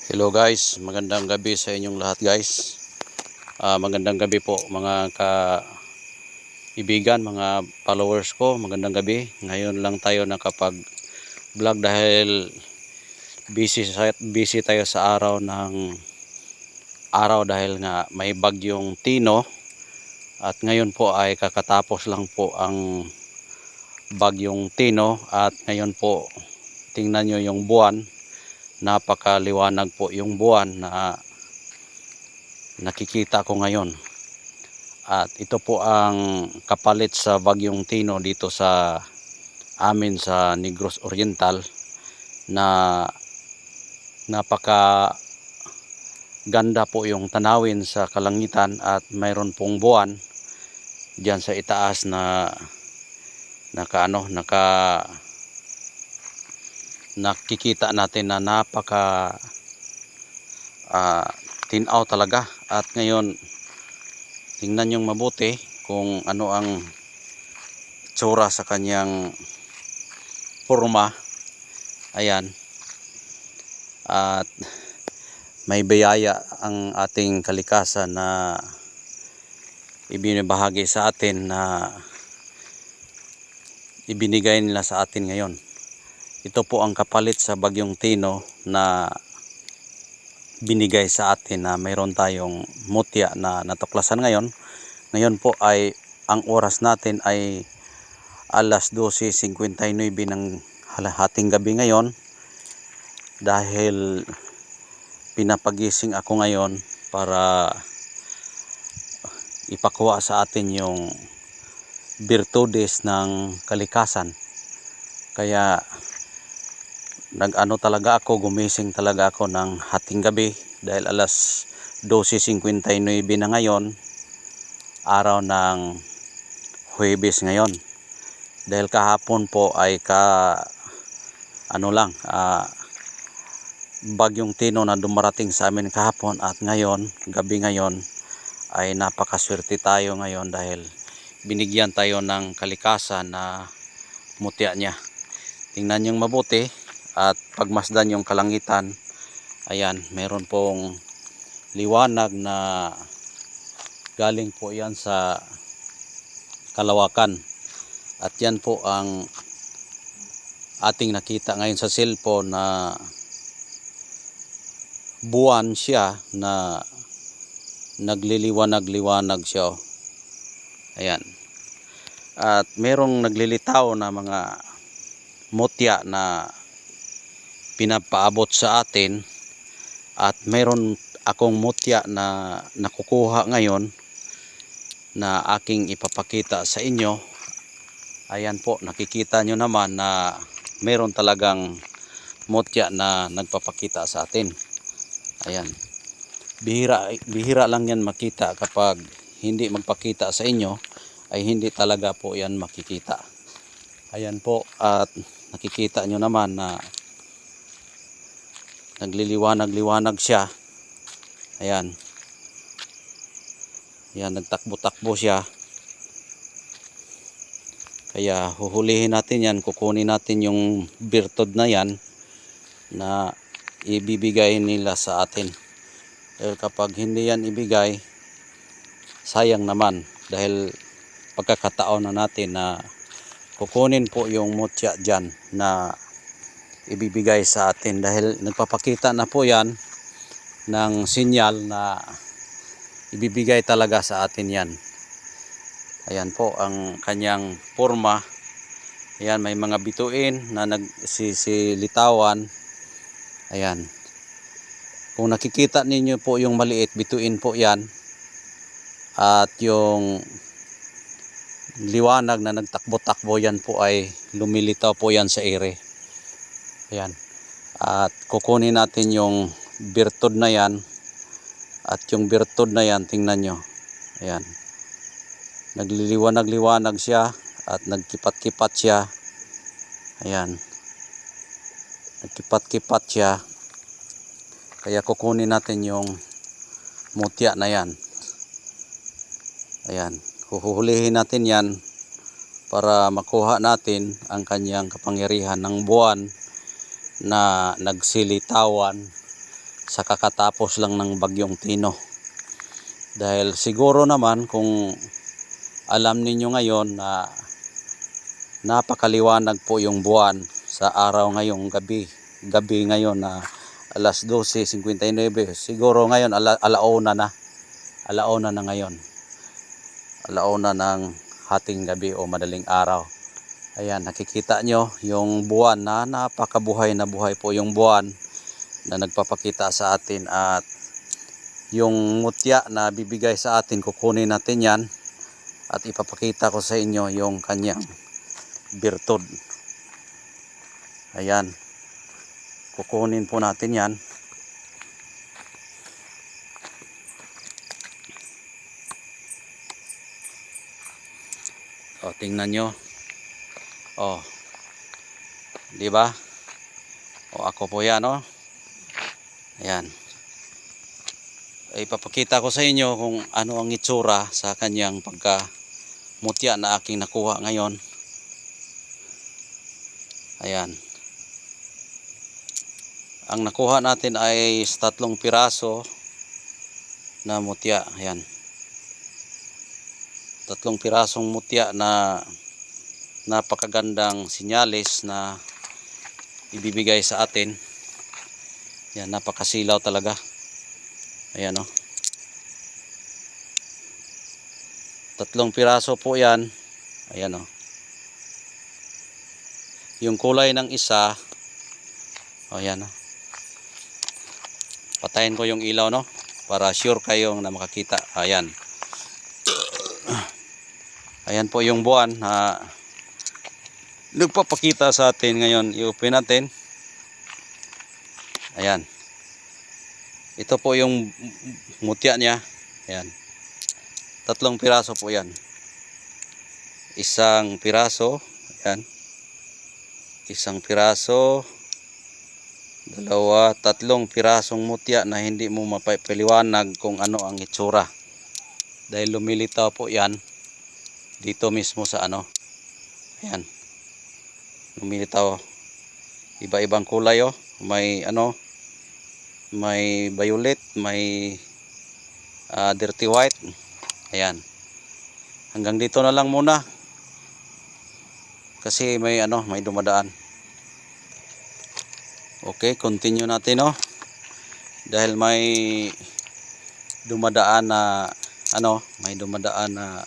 Hello guys, magandang gabi sa inyong lahat guys. Magandang gabi po mga kaibigan, mga followers ko. Magandang gabi. Ngayon lang tayo nakapag vlog dahil busy tayo sa araw dahil nga may bagyong Tino. At ngayon po ay kakatapos lang po ang bagyong Tino. At ngayon po tingnan nyo yung buwan. Napakaliwanag po yung buwan na nakikita ko ngayon. At ito po ang kapalit sa bagyong Tino dito sa amin sa Negros Oriental, na napaka ganda po yung tanawin sa kalangitan at mayroon pong buwan diyan sa itaas na nakikita natin na napaka tinaw talaga. At ngayon tingnan yung mabuti kung ano ang itsura sa kanyang forma. Ayan, at may biyaya ang ating kalikasan na ibinibahagi sa atin, na ibinigay nila sa atin ngayon. Ito po ang kapalit sa bagyong Tino na binigay sa atin, na mayroon tayong mutya na natuklasan ngayon. Ngayon po ay ang oras natin ay alas 12:59 ng hating gabi ngayon, dahil pinapagising ako ngayon para ipakuha sa atin yung birtudes ng kalikasan. Kaya gumising talaga ako ng hating gabi dahil alas 12:59 na ngayon, araw ng Huwebes ngayon. Dahil kahapon po ay bagyong Tino na dumarating sa amin kahapon, at ngayon, gabi ngayon, ay napakaswerte tayo ngayon dahil binigyan tayo ng kalikasan na mutya niya. Tingnan niyong mabuti at pagmasdan yung kalangitan. Ayan, meron pong liwanag na galing po yan sa kalawakan. At yan po ang ating nakita ngayon sa cellphone, na buwan siya na nagliliwanag-liwanag siya. Ayan. At merong naglilitaw na mga mutya na pinapaabot sa atin, at meron akong mutya na nakukuha ngayon na aking ipapakita sa inyo. Ayan po, nakikita nyo naman na meron talagang mutya na nagpapakita sa atin. Ayan, bihira lang yan makita. Kapag hindi magpakita sa inyo ay hindi talaga po yan makikita. Ayan po, at nakikita nyo naman na nagliliwanag-liwanag siya. Ayan, ayan, nagtakbo-takbo siya. Kaya huhulihin natin yan, kukunin natin yung birtud na yan na ibibigay nila sa atin. Dahil kapag hindi yan ibigay, sayang naman, dahil pagkakataon na natin na kukunin po yung mutya dyan na ibibigay sa atin, dahil nagpapakita na po yan ng sinyal na ibibigay talaga sa atin yan. Ayan po ang kanyang forma. Ayan, may mga bituin na nagsisilitawan. Ayan, kung nakikita ninyo po yung maliit, bituin po yan. At yung liwanag na nagtakbo-takbo, yan po ay lumilitaw po yan sa ere. Ayan, at kukunin natin yung birtud na yan. At yung birtud na yan, tingnan nyo. Ayan, nagliliwanag-liwanag siya at nagkipat-kipat siya. Ayan, nagkipat-kipat siya. Kaya kukunin natin yung mutya na yan. Ayan, huhulihin natin yan para makuha natin ang kanyang kapangyarihan ng buwan na nagsilitawan sa kakatapos lang ng bagyong Tino. Dahil siguro naman kung alam ninyo ngayon na napakaliwanag po yung buwan sa araw ngayong gabi ngayon na alas 12:59, siguro ngayon alauna na ngayon, alauna ng hating gabi o madaling araw. Ayan, nakikita nyo yung buwan na napakabuhay na buhay po yung buwan na nagpapakita sa atin, at yung mutya na bibigay sa atin, kukunin natin yan at ipapakita ko sa inyo yung kanyang birtud. Ayan, kukunin po natin yan. O, tingnan nyo. O, di ba? O, ako po yan, o. Ayan. Ipapakita ko sa inyo kung ano ang itsura sa kanyang pagkamutya na aking nakuha ngayon. Ayan. Ang nakuha natin ay 3 piraso na mutya. Ayan. 3 pirasong mutya na napakagandang sinyalis na ibibigay sa atin. Yan, napakasilaw talaga. Ayan, o. 3 piraso po yan. Ayan, o. Yung kulay ng isa, ayan, o. Patayin ko yung ilaw, no, para sure kayong na makakita. Ayan. Ayan po yung buwan na nagpapakita sa atin ngayon. I-open natin. Ayan. Ito po yung mutya niya. Ayan. 3 piraso po yan. 1 piraso. Ayan. 1 piraso. 2, 3 pirasong mutya na hindi mo mapapaliwanag kung ano ang itsura. Dahil lumilitaw po yan dito mismo sa ano. Ayan. Lumilitaw. Iba-ibang kulay, oh. May ano, may violet, may dirty white. Ayan. Hanggang dito na lang muna. Kasi may ano, may dumadaan. Okay, continue natin, oh. Dahil may dumadaan na ano, may dumadaan na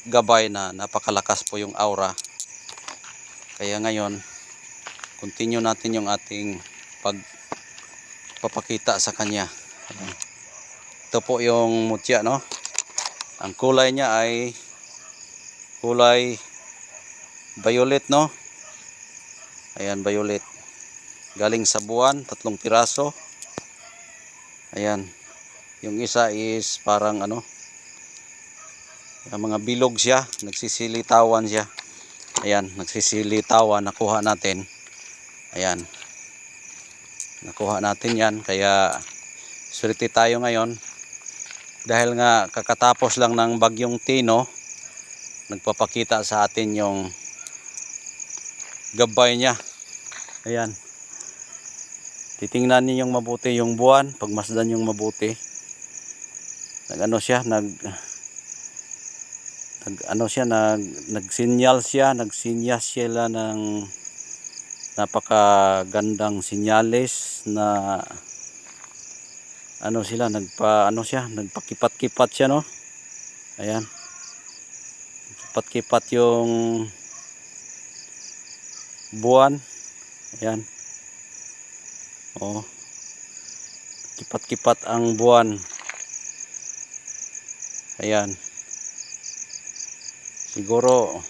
gabay na napakalakas po yung aura. Kaya ngayon, continue natin yung ating pagpapakita sa kanya. Ayan. Ito po yung mutya, no. Ang kulay niya ay kulay violet, no. Ayan, violet. Galing sa buwan, 3 piraso. Ayan. Yung isa is parang ano, mga bilog siya, nagsisilitawan siya. Ayan, nagsisilitawan, nakuha natin. Ayan. Nakuha natin yan, kaya swerte tayo ngayon. Dahil nga kakatapos lang ng bagyong Tino, nagpapakita sa atin yung gabay niya. Ayan. Titingnan niyo yung mabuti yung buwan, pagmasdan yung mabuti. Nagsinyal sila ng napakagandang sinyalis na nagpakipat-kipat siya, no. Ayan. Kipat-kipat yung buwan. Ayan. Oh. Kipat-kipat ang buwan. Ayan. Siguro,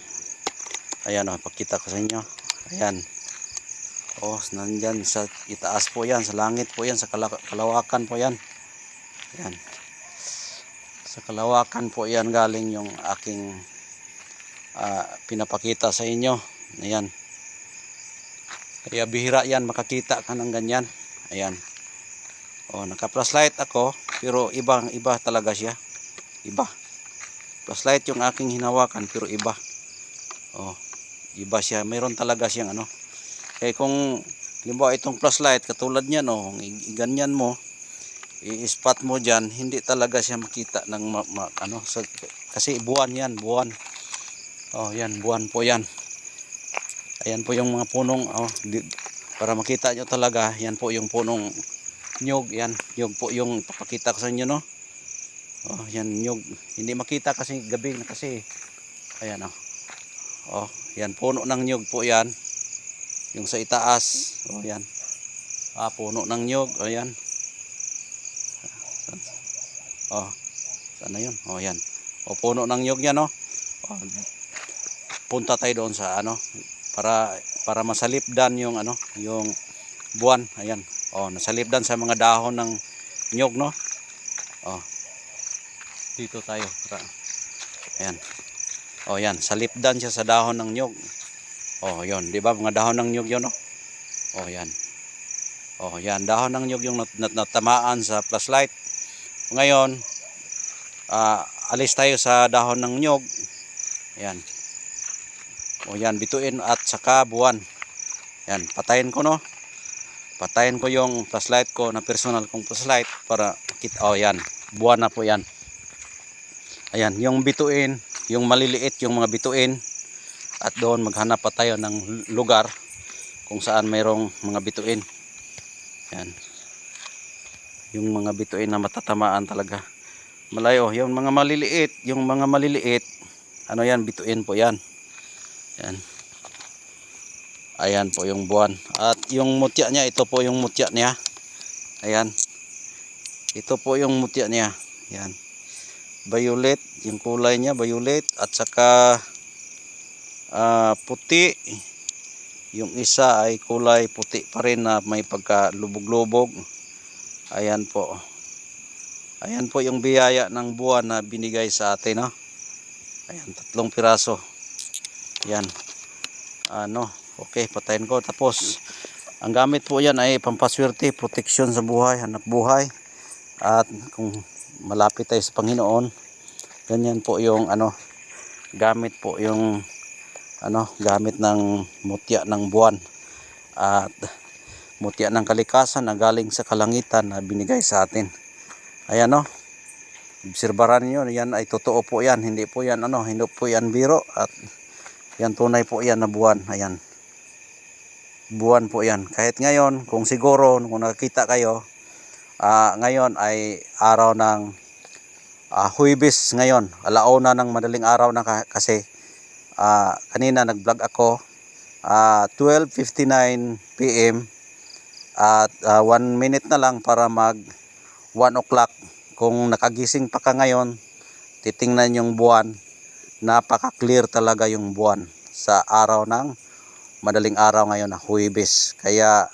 ayan, oh, pakita ko sa inyo. Ayan. Oh, nandyan sa itaas po yan, sa langit po yan, sa kalawakan po yan. Ayan. Sa kalawakan po yan galing yung aking pinapakita sa inyo. Ayan. Kaya bihira yan makakita ka ng ganyan. Ayan. Oh, naka-flashlight ako, pero iba talaga siya. Iba. Flashlight yung aking hinawakan, pero iba. Oh, iba siya. Mayroon talaga siyang ano. Kaya kung Halimbawa itong flashlight katulad niyan oh, ganyan mo, i-spot mo diyan, hindi talaga siya makita ng kasi buwan yan, buwan. Oh, yan, buwan po yan. Ayan po yung mga punong para makita nyo talaga, yan po yung punong nyug, yan, nyug po yung papakita ko sa inyo, no. Oh, yan nyug. Hindi makita kasi gabi kasi ayan oh. Oh, yan puno ng nyug po yan. Yung sa itaas, oh yan. Puno ng nyug, oh yan. Oh, sana yun? Oh, yan. Oh, puno ng nyug yan, oh. Oh, punta tayo doon sa para masalipdan yung yung buwan. Ayan. Oh, nasalipdan sa mga dahon ng nyug, no? Oh. Dito tayo. Ayan. Oh, yan. Salipdan siya sa dahon ng nyug. Oh, yon, 'di ba? Mga dahon ng nyug 'yon, no? Oh, yan. Oh, yan, dahon ng nyug yung natamaan sa flashlight. Ngayon, alis tayo sa dahon ng nyug. Ayan. O yan, bituin at saka buwan. Yan, patayin ko, no. Patayin ko yung flashlight ko na personal kong flashlight para kita. Oh, yan. Buwan na po yan. Ayan, yung bituin, yung maliliit, yung mga bituin. At doon maghanap pa tayo ng lugar kung saan mayroong mga bituin. Yan. Yung mga bituin na matatamaan talaga. Malayo, yung mga maliliit, yan, bituin po yan. Yan. Ayan po yung buwan. At yung mutya niya, ito po yung mutya niya. Ayan. Ito po yung mutya niya. Yan. Violet, yung kulay niya, violet. At saka puti. Yung isa ay kulay puti pa rin na may pagkalubog-lubog. Ayan po. Ayan po yung biyaya ng buwan na binigay sa atin, no? Ayan, 3 piraso. Yan. Okay, patayin ko. Tapos, ang gamit po yan ay pampaswerte, proteksyon sa buhay, hanap buhay. At kung malapit tayo sa Panginoon, ganyan po yung gamit po yung gamit ng mutya ng buwan. At mutya ng kalikasan na galing sa kalangitan na binigay sa atin. Ayan, no. Obserbaran niyo, yan ay totoo po yan. Hindi po yan hindi po yan biro, at yan tunay po yan na buwan. Ayan. Buwan po yan. Kahit ngayon, kung siguro kung nakakita kayo, ngayon ay araw ng Huwebes ngayon. Alauna ng madaling araw na kasi kanina nag-vlog ako 12:59 PM at 1 minute na lang para mag 1 o'clock. Kung nakagising pa ka ngayon, titingnan yung buwan, napaka-clear talaga yung buwan sa araw ng madaling araw ngayon na Huwebes. Kaya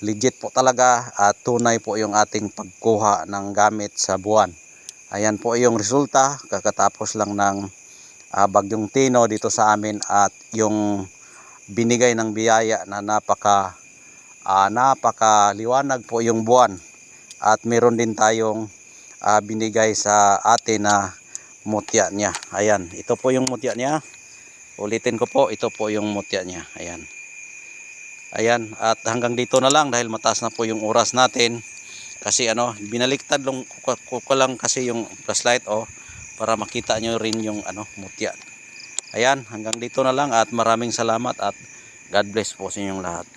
legit po talaga at tunay po yung ating pagkuha ng gamit sa buwan. Ayan po yung resulta, kakatapos lang ng bagyong Tino dito sa amin, at yung binigay ng biyaya na napakaliwanag po yung buwan. At meron din tayong binigay sa atin na mutya niya. Ayan, ito po yung mutya niya. Ulitin ko po, ito po yung mutya niya. Ayan. Ayan, at hanggang dito na lang dahil mataas na po yung oras natin. Kasi binaliktad lang ko lang kasi yung flashlight para makita nyo rin yung mutya. Ayan, hanggang dito na lang at maraming salamat at God bless po sa inyong lahat.